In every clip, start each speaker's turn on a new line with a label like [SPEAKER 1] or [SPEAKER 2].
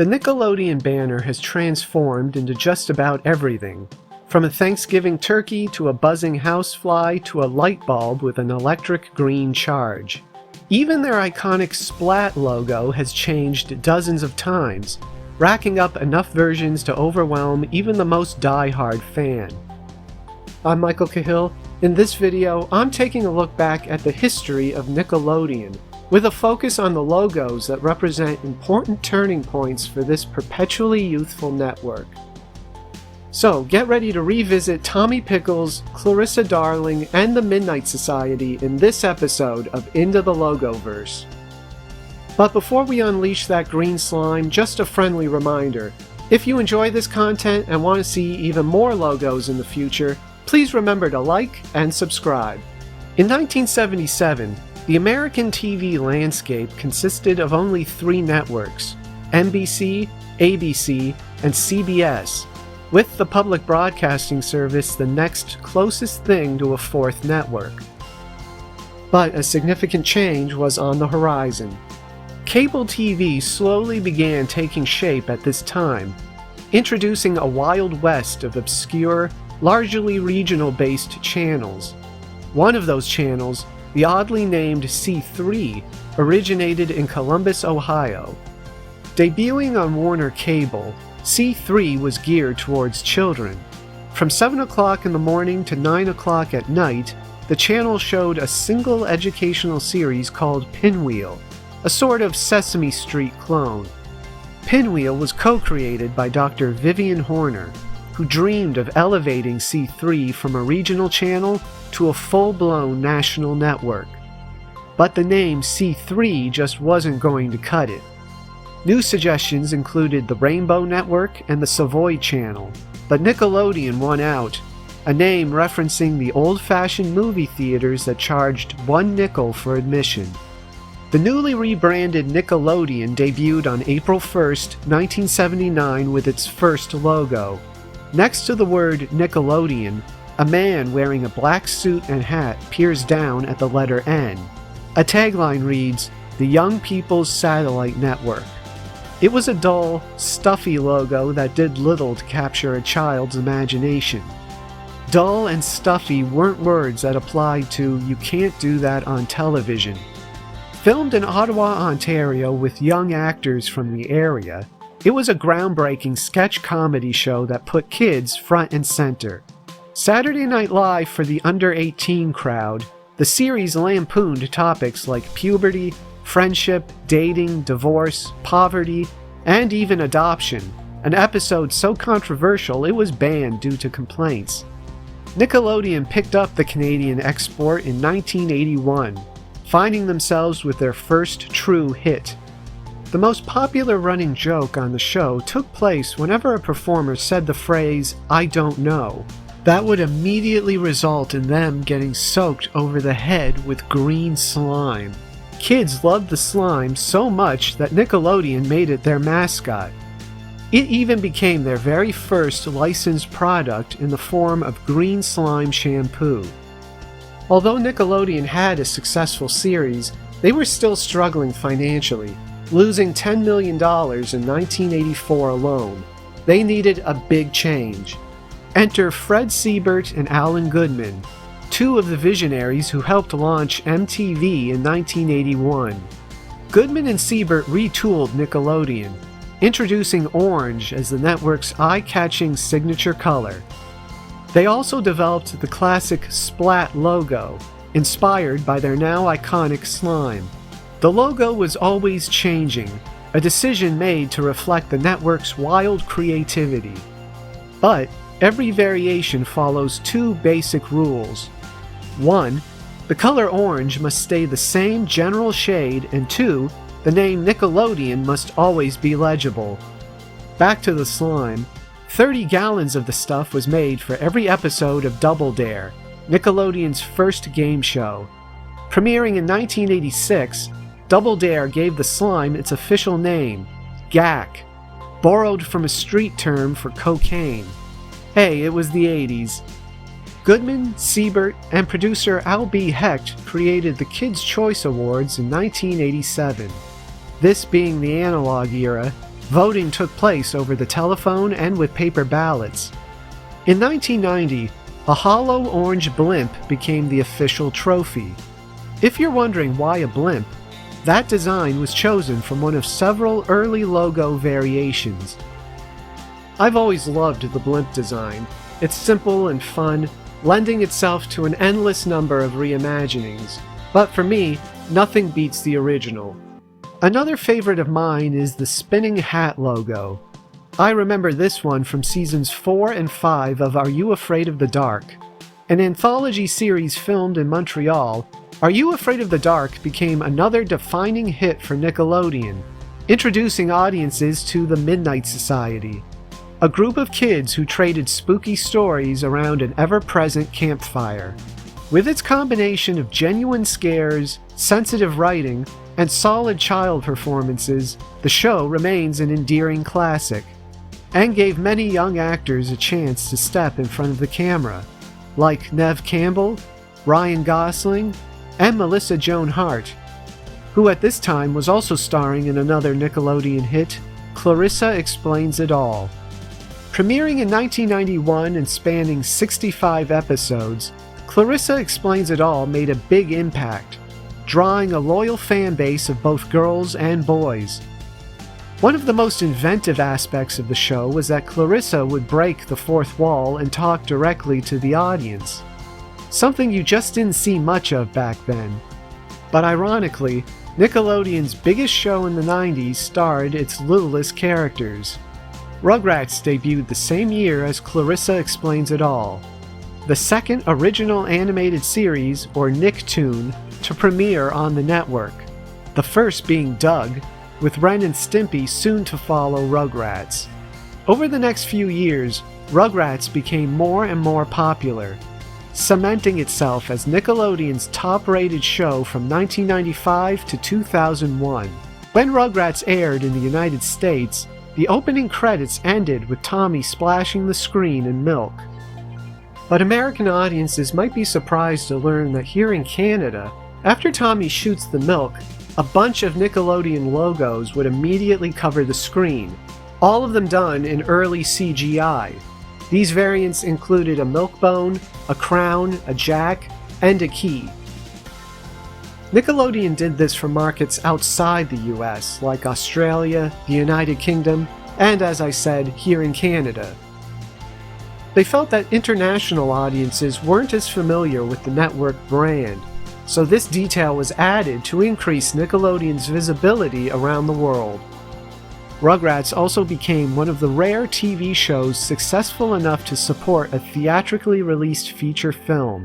[SPEAKER 1] The Nickelodeon banner has transformed into just about everything, from a Thanksgiving turkey to a buzzing housefly to a light bulb with an electric green charge. Even their iconic Splat logo has changed dozens of times, racking up enough versions to overwhelm even the most die-hard fan. I'm Michael Cahill. In this video, I'm taking a look back at the history of Nickelodeon, with a focus on the logos that represent important turning points for this perpetually youthful network. So, get ready to revisit Tommy Pickles, Clarissa Darling, and the Midnight Society in this episode of Into the Logoverse. But before we unleash that green slime, just a friendly reminder. If you enjoy this content and want to see even more logos in the future, please remember to like and subscribe. In 1977, the American TV landscape consisted of only 3 networks: NBC, ABC, and CBS, with the public broadcasting service the next closest thing to a 4th network. But a significant change was on the horizon. Cable TV slowly began taking shape at this time, introducing a wild west of obscure, largely regional-based channels. One of those channels, the oddly named C3, originated in Columbus, Ohio. Debuting on Warner Cable, C3 was geared towards children. From 7 o'clock in the morning to 9 o'clock at night, the channel showed a single educational series called Pinwheel, a sort of Sesame Street clone. Pinwheel was co-created by Dr. Vivian Horner, who dreamed of elevating C3 from a regional channel to a full-blown national network. But the name C3 just wasn't going to cut it. New suggestions included the Rainbow Network and the Savoy Channel, but Nickelodeon won out, a name referencing the old-fashioned movie theaters that charged 1 nickel for admission. The newly rebranded Nickelodeon debuted on April 1st, 1979 with its first logo. Next to the word Nickelodeon, a man wearing a black suit and hat peers down at the letter N. A tagline reads, "The Young People's Satellite Network." It was a dull, stuffy logo that did little to capture a child's imagination. Dull and stuffy weren't words that applied to "You Can't Do That on Television." Filmed in Ottawa, Ontario with young actors from the area, it was a groundbreaking sketch comedy show that put kids front and center. Saturday Night Live for the under-18 crowd, the series lampooned topics like puberty, friendship, dating, divorce, poverty, and even adoption, an episode so controversial it was banned due to complaints. Nickelodeon picked up the Canadian export in 1981, finding themselves with their first true hit. The most popular running joke on the show took place whenever a performer said the phrase, "I don't know." That would immediately result in them getting soaked over the head with green slime. Kids loved the slime so much that Nickelodeon made it their mascot. It even became their very first licensed product in the form of green slime shampoo. Although Nickelodeon had a successful series, they were still struggling financially, losing $10 million in 1984 alone. They needed a big change. Enter Fred Siebert and Alan Goodman, 2 of the visionaries who helped launch MTV in 1981. Goodman and Siebert retooled Nickelodeon, introducing orange as the network's eye-catching signature color. They also developed the classic Splat logo, inspired by their now iconic slime. The logo was always changing, a decision made to reflect the network's wild creativity. But every variation follows 2 basic rules. 1. The color orange must stay the same general shade, and 2. The name Nickelodeon must always be legible. Back to the slime. 30 gallons of the stuff was made for every episode of Doubledare, Nickelodeon's first game show. Premiering in 1986, Doubledare gave the slime its official name, GAC, borrowed from a street term for cocaine. Hey, it was the 80s. Goodman, Siebert, and producer Al B. Hecht created the Kids' Choice Awards in 1987. This being the analog era, Voting took place over the telephone and with paper ballots. In 1990, a hollow orange blimp became the official trophy. If you're wondering why a blimp, that design was chosen from one of several early logo variations. I've always loved the blimp design. It's simple and fun, lending itself to an endless number of reimaginings. But for me, nothing beats the original. Another favorite of mine is the spinning hat logo. I remember this one from seasons 4 and 5 of Are You Afraid of the Dark? An anthology series filmed in Montreal, Are You Afraid of the Dark became another defining hit for Nickelodeon, introducing audiences to the Midnight Society, a group of kids who traded spooky stories around an ever-present campfire. With its combination of genuine scares, sensitive writing, and solid child performances, the show remains an endearing classic, and gave many young actors a chance to step in front of the camera, like Neve Campbell, Ryan Gosling, and Melissa Joan Hart, who at this time was also starring in another Nickelodeon hit, Clarissa Explains It All. Premiering in 1991 and spanning 65 episodes, Clarissa Explains It All made a big impact, drawing a loyal fan base of both girls and boys. One of the most inventive aspects of the show was that Clarissa would break the fourth wall and talk directly to the audience, something you just didn't see much of back then. But ironically, Nickelodeon's biggest show in the 90s starred its littlest characters. Rugrats debuted the same year as Clarissa Explains It All, the second original animated series, or Nicktoon, to premiere on the network, the first being Doug, with Ren and Stimpy soon to follow Rugrats. Over the next few years, Rugrats became more and more popular, cementing itself as Nickelodeon's top-rated show from 1995 to 2001. When Rugrats aired in the United States, the opening credits ended with Tommy splashing the screen in milk. But American audiences might be surprised to learn that here in Canada, after Tommy shoots the milk, a bunch of Nickelodeon logos would immediately cover the screen, all of them done in early CGI. These variants included a milk bone, a crown, a jack, and a key. Nickelodeon did this for markets outside the US, like Australia, the United Kingdom, and as I said, here in Canada. They felt that international audiences weren't as familiar with the network brand, so this detail was added to increase Nickelodeon's visibility around the world. Rugrats also became one of the rare TV shows successful enough to support a theatrically released feature film.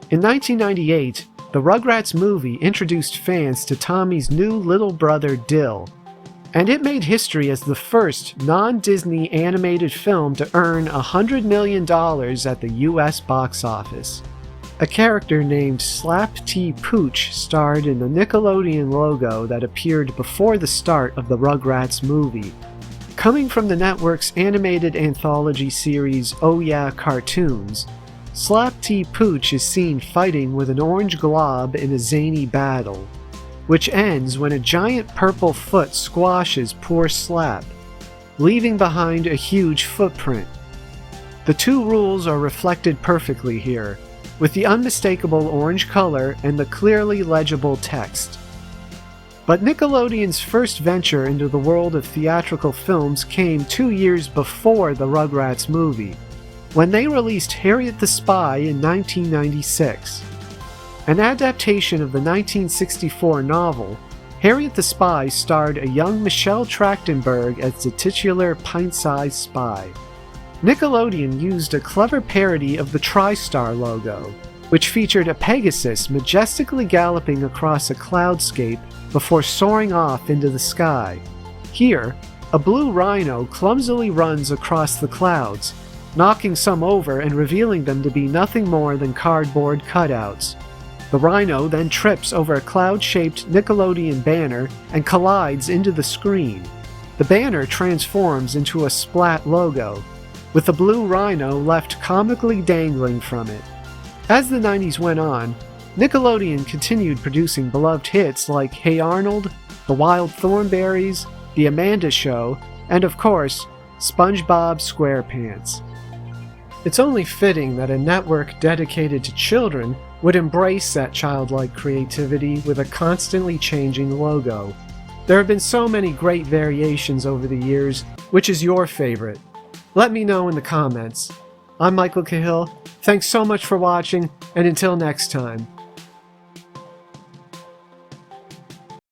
[SPEAKER 1] In 1998, the Rugrats movie introduced fans to Tommy's new little brother Dill, and it made history as the first non-Disney animated film to earn $100 million at the US box office. A character named Slap T. Pooch starred in the Nickelodeon logo that appeared before the start of the Rugrats movie. Coming from the network's animated anthology series Oh Yeah Cartoons, Slap T. Pooch is seen fighting with an orange glob in a zany battle, which ends when a giant purple foot squashes poor Slap, leaving behind a huge footprint. The two rules are reflected perfectly here, with the unmistakable orange color and the clearly legible text. But Nickelodeon's first venture into the world of theatrical films came 2 years before the Rugrats movie, when they released Harriet the Spy in 1996. An adaptation of the 1964 novel, Harriet the Spy starred a young Michelle Trachtenberg as the titular pint-sized spy. Nickelodeon used a clever parody of the TriStar logo, which featured a Pegasus majestically galloping across a cloudscape before soaring off into the sky. Here, a blue rhino clumsily runs across the clouds, knocking some over and revealing them to be nothing more than cardboard cutouts. The rhino then trips over a cloud-shaped Nickelodeon banner and collides into the screen. The banner transforms into a Splat logo, with the blue rhino left comically dangling from it. As the 90s went on, Nickelodeon continued producing beloved hits like Hey Arnold, The Wild Thornberrys, The Amanda Show, and of course, SpongeBob SquarePants. It's only fitting that a network dedicated to children would embrace that childlike creativity with a constantly changing logo. There have been so many great variations over the years. Which is your favorite? Let me know in the comments. I'm Michael Cahill. Thanks so much for watching, and until next time,